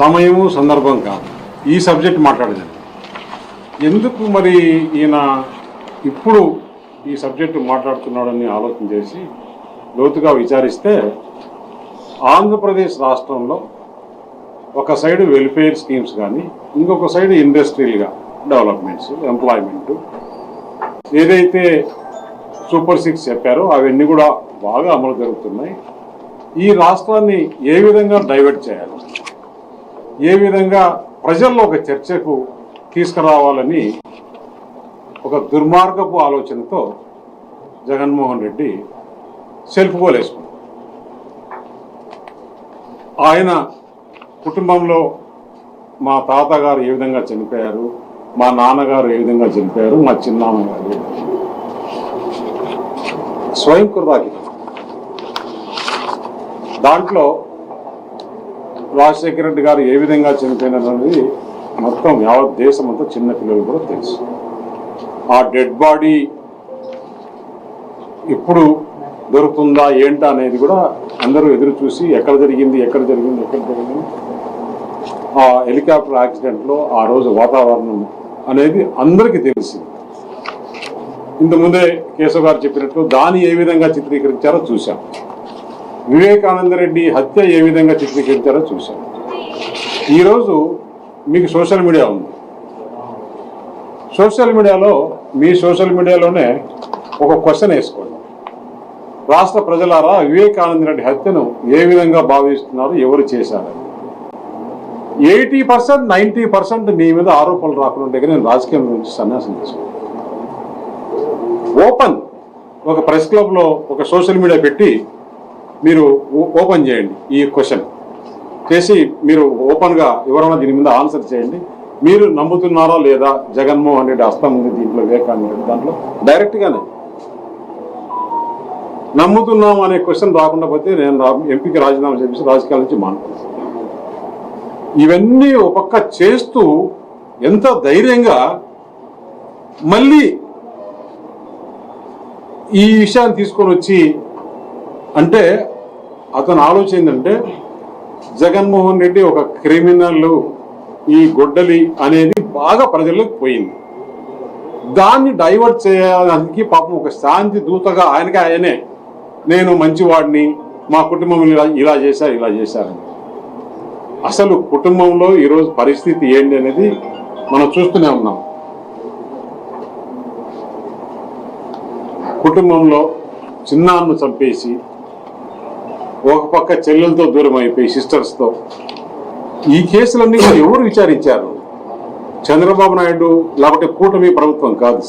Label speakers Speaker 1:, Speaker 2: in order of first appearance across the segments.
Speaker 1: సమయము సందర్భం కాదు ఈ సబ్జెక్ట్ మాట్లాడేది. ఎందుకు మరి ఈయన ఇప్పుడు ఈ సబ్జెక్టు మాట్లాడుతున్నాడని ఆలోచన చేసి లోతుగా విచారిస్తే, ఆంధ్రప్రదేశ్ రాష్ట్రంలో ఒక సైడు వెల్ఫేర్ స్కీమ్స్ కానీ, ఇంకొక సైడు ఇండస్ట్రియల్గా డెవలప్మెంట్స్, ఎంప్లాయ్మెంటు, ఏదైతే సూపర్ 6 చెప్పారో అవన్నీ కూడా బాగా అమలు జరుగుతున్నాయి. ఈ రాష్ట్రాన్ని ఏ విధంగా డైవర్ట్ చేయాలి, ఏ విధంగా ప్రజల్లో ఒక చర్చకు తీసుకురావాలని ఒక దుర్మార్గపు ఆలోచనతో జగన్మోహన్ రెడ్డి సెల్ఫ్ గోల్ వేసుకున్నాడు. ఆయన కుటుంబంలో మా తాతగారు ఏ విధంగా చనిపోయారు, మా నాన్నగారు ఏ విధంగా చనిపోయారు, మా చిన్నాన్నగారు స్వయం కృతాకి. దాంట్లో రాజశేఖర రెడ్డి గారు ఏ విధంగా చనిపోయినది మొత్తం యావత్ దేశం అంతా చిన్న పిల్లలు కూడా తెలుసు. ఆ డెడ్ బాడీ ఇప్పుడు దొరుకుతుందా ఏంటా అనేది కూడా అందరూ ఎదురు చూసి ఎక్కడ జరిగింది. ఆ హెలికాప్టర్ యాక్సిడెంట్లో ఆ రోజు వాతావరణం అనేది అందరికీ తెలిసింది. ఇంతకుముందే కేశవ్ గారు చెప్పినట్టు దాన్ని ఏ విధంగా చిత్రీకరించారో చూశాం. వివేకానంద రెడ్డి హత్య ఏ విధంగా చిత్రీకరించారో చూశాం. ఈరోజు మీకు సోషల్ మీడియా ఉంది. మీ సోషల్ మీడియాలోనే ఒక క్వశ్చన్ వేసుకోండి. రాష్ట్ర ప్రజలారా, వివేకానంద రెడ్డి హత్యను ఏ విధంగా భావిస్తున్నారు, ఎవరు చేశారని. 80%, 90% మీ మీద ఆరోపణలు రాకుండా నేను రాజకీయం నుంచి సన్యాసం తీసుకున్నాను. ఓపెన్ ఒక ప్రెస్ క్లబ్లో ఒక సోషల్ మీడియా పెట్టి మీరు ఓపెన్ చేయండి. ఈ క్వశ్చన్ చేసి మీరు ఓపెన్గా ఎవరైనా దీని మీద ఆన్సర్ చేయండి. మీరు నమ్ముతున్నారా లేదా జగన్మోహన్ రెడ్డి హస్తం ఉంది దీంట్లో, వివేకానంద రెడ్డి దాంట్లో డైరెక్ట్గానే నమ్ముతున్నాం అనే క్వశ్చన్ రాకుండా పోతే నేను ఎంపీకి రాజీనామా చేసి రాజకీయాల నుంచి మానుకున్నాను. ఇవన్నీ ఒక పక్క చేస్తూ ఎంత ధైర్యంగా మళ్ళీ ఈ విషయాన్ని తీసుకొని వచ్చి, అంటే అతను ఆలోచన ఏంటంటే జగన్మోహన్ రెడ్డి ఒక క్రిమినల్, ఈ గొడ్డలి అనేది బాగా ప్రజలకు పోయింది. దాన్ని డైవర్ట్ చేయడానికి పాపం ఒక శాంతి దూతగా ఆయనే నేను మంచివాడిని, మా కుటుంబం ఇలా చేశారని. అసలు కుటుంబంలో ఈరోజు పరిస్థితి ఏంటి అనేది మనం చూస్తూనే ఉన్నాం. కుటుంబంలో చిన్నాన్ను చంపేసి, ఒక పక్క చెల్లెలతో దూరం అయిపోయి సిస్టర్స్తో. ఈ కేసులన్నీ ఎవరు విచారించారు? చంద్రబాబు నాయుడు లేకపోతే కూటమి ప్రభుత్వం కాదు,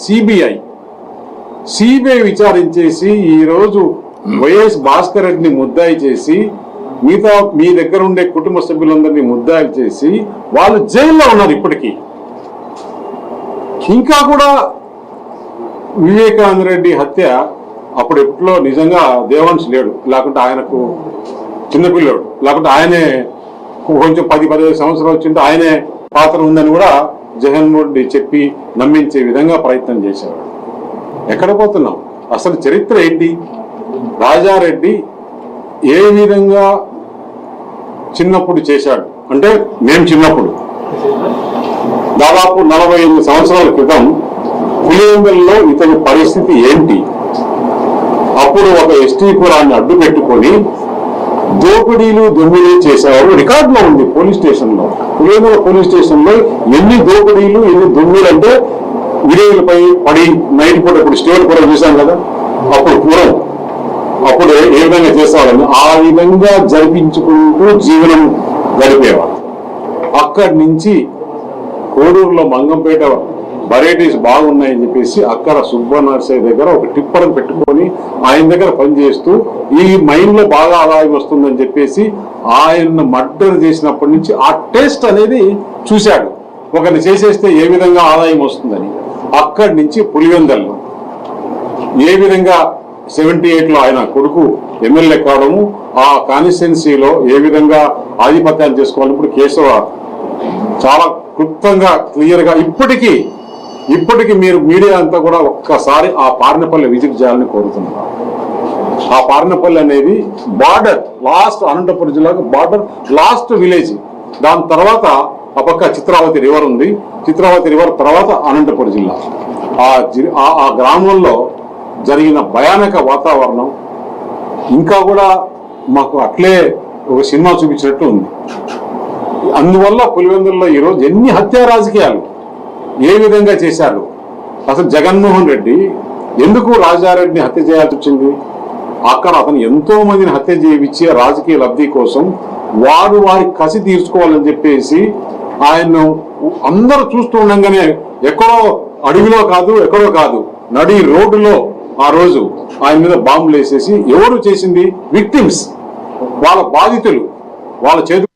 Speaker 1: సిబిఐ విచారించేసి ఈరోజు వైఎస్ భాస్కర్ రెడ్డిని ముద్దాయి చేసి, మిగతా మీ దగ్గర ఉండే కుటుంబ సభ్యులందరినీ ముద్దాయి చేసి వాళ్ళు జైల్లో ఉన్నారు ఇప్పటికీ. ఇంకా కూడా వివేకానంద రెడ్డి హత్య అప్పుడు ఎప్పుడో నిజంగా దేవాంశ్ లేడు, లేకుంటే ఆయనకు చిన్నపిల్లాడు, లేకుంటే ఆయనే కొంచెం 10-15 సంవత్సరాలు వచ్చింటే ఆయనే పాత్ర ఉందని కూడా జగన్మోహన్ రెడ్డి చెప్పి నమ్మించే విధంగా ప్రయత్నం చేసేవాడు. ఎక్కడ పోతున్నాం? అసలు చరిత్ర ఏంటి? రాజారెడ్డి ఏ విధంగా చిన్నప్పుడు చేశాడు అంటే, మేము చిన్నప్పుడు దాదాపు 48 సంవత్సరాల క్రితం పులివెందులలో ఇతని పరిస్థితి ఏంటి? అప్పుడు ఒక ఎస్టీ కులాన్ని అడ్డు పెట్టుకొని దోపిడీలు దొంగిలు చేసేవారు. రికార్డులో ఉంది పోలీస్ స్టేషన్లో, పులివెందుల పోలీస్ స్టేషన్లో ఎన్ని దోపిడీలు ఎన్ని దొంగిలు అంటే విలేజ్లపై పడి నైట్ పూట ఇప్పుడు స్టేట్ కూడా చూసాం కదా, అప్పుడు ఏ విధంగా చేసేవాళ్ళని ఆ విధంగా జరిపించుకుంటూ జీవనం గడిపేవారు. అక్కడి నుంచి కోడూరులో మంగంపేట వెరైటీస్ బాగున్నాయని చెప్పేసి అక్కడ సుబ్బనర్సయ్య దగ్గర ఒక టిప్పర్ పెట్టుకొని ఆయన దగ్గర పనిచేస్తూ ఈ మైండ్ లో బాగా ఆదాయం వస్తుందని చెప్పేసి ఆయన మర్డర్ చేసినప్పటి నుంచి ఆ టేస్ట్ అనేది చూశాడు. ఒకరిని చేసేస్తే ఏ విధంగా ఆదాయం వస్తుందని. అక్కడి నుంచి పులివెందల్లో ఏ విధంగా 78లో ఆయన కొడుకు ఎమ్మెల్యే కావడము, ఆ కాన్స్టిట్యున్సీలో ఏ విధంగా ఆధిపత్యాన్ని చేసుకోవాలి. ఇప్పుడు కేశవ చాలా క్లుప్తంగా క్లియర్గా ఇప్పటికీ మీరు మీడియా అంతా కూడా ఒక్కసారి ఆ పార్నపల్లి విజిట్ చేయాలని కోరుతున్నారు. ఆ పార్నపల్లి అనేది బార్డర్, లాస్ట్ అనంతపురం జిల్లాకు బార్డర్ లాస్ట్ విలేజ్. దాని తర్వాత ఆ పక్క చిత్రావతి రివర్ ఉంది. చిత్రావతి రివర్ తర్వాత అనంతపురం జిల్లా. ఆ గ్రామంలో జరిగిన భయానక వాతావరణం ఇంకా కూడా మాకు అట్లే ఒక సినిమా చూపించినట్టు ఉంది. అందువల్ల పులివెందుల్లో ఈరోజు ఎన్ని హత్యా రాజకీయాలు ఏ విధంగా చేశారు. అసలు జగన్మోహన్ రెడ్డి ఎందుకు రాజారెడ్డిని హత్య చేయాల్సి వచ్చింది? అక్కడ అతను ఎంతో మందిని హత్య చేయించి రాజకీయ లబ్ధి కోసం వారి కసి తీర్చుకోవాలని చెప్పేసి ఆయన్ను అందరూ చూస్తూ ఉండగానే ఎక్కడో అడవిలో కాదు, ఎక్కడో కాదు, నడి రోడ్డులో ఆ రోజు ఆయన మీద బాంబులు వేసేసి ఎవరు చేసింది? విక్టిమ్స్, వాళ్ళ బాధితులు, వాళ్ళ చేతి